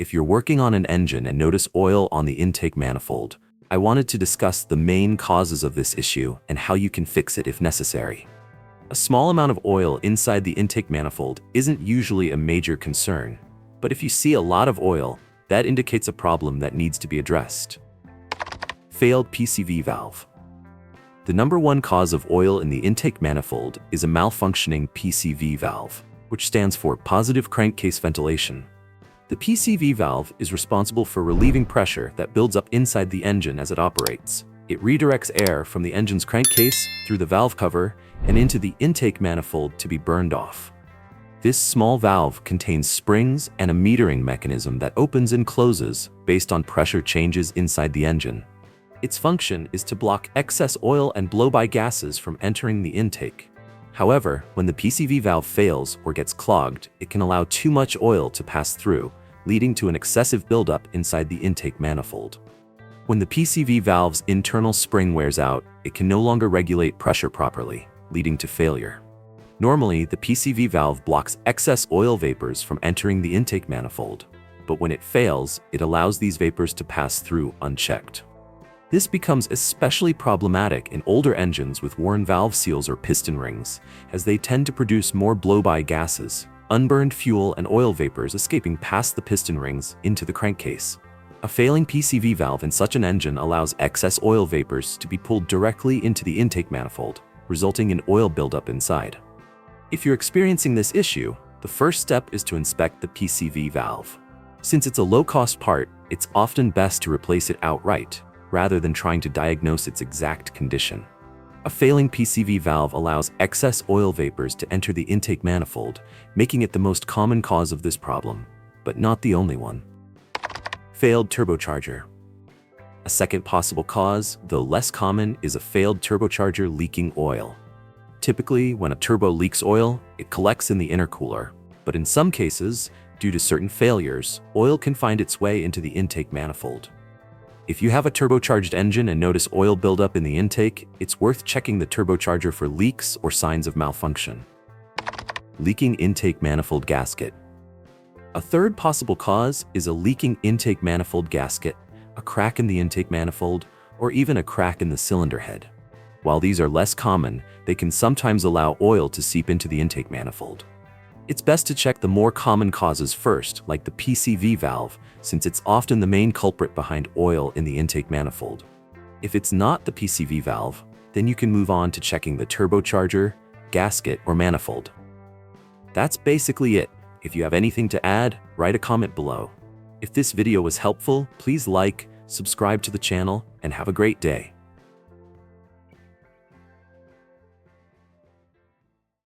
If you're working on an engine and notice oil on the intake manifold, I wanted to discuss the main causes of this issue and how you can fix it if necessary. A small amount of oil inside the intake manifold isn't usually a major concern, but if you see a lot of oil, that indicates a problem that needs to be addressed. Failed PCV valve. The number one cause of oil in the intake manifold is a malfunctioning PCV valve, which stands for positive crankcase ventilation. The PCV valve is responsible for relieving pressure that builds up inside the engine as it operates. It redirects air from the engine's crankcase through the valve cover and into the intake manifold to be burned off. This small valve contains springs and a metering mechanism that opens and closes based on pressure changes inside the engine. Its function is to block excess oil and blow-by gases from entering the intake. However, when the PCV valve fails or gets clogged, it can allow too much oil to pass through, leading to an excessive buildup inside the intake manifold. When the PCV valve's internal spring wears out, it can no longer regulate pressure properly, leading to failure. Normally, the PCV valve blocks excess oil vapors from entering the intake manifold, but when it fails, it allows these vapors to pass through unchecked. This becomes especially problematic in older engines with worn valve seals or piston rings, as they tend to produce more blow-by gases, unburned fuel and oil vapors escaping past the piston rings into the crankcase. A failing PCV valve in such an engine allows excess oil vapors to be pulled directly into the intake manifold, resulting in oil buildup inside. If you're experiencing this issue, the first step is to inspect the PCV valve. Since it's a low-cost part, it's often best to replace it outright, rather than trying to diagnose its exact condition. A failing PCV valve allows excess oil vapors to enter the intake manifold, making it the most common cause of this problem, but not the only one. Failed turbocharger. A second possible cause, though less common, is a failed turbocharger leaking oil. Typically, when a turbo leaks oil, it collects in the intercooler, but in some cases, due to certain failures, oil can find its way into the intake manifold. If you have a turbocharged engine and notice oil buildup in the intake, it's worth checking the turbocharger for leaks or signs of malfunction. Leaking intake manifold gasket. A third possible cause is a leaking intake manifold gasket, a crack in the intake manifold, or even a crack in the cylinder head. While these are less common, they can sometimes allow oil to seep into the intake manifold. It's best to check the more common causes first, like the PCV valve, since it's often the main culprit behind oil in the intake manifold. If it's not the PCV valve, then you can move on to checking the turbocharger, gasket, or manifold. That's basically it. If you have anything to add, write a comment below. If this video was helpful, please like, subscribe to the channel, and have a great day.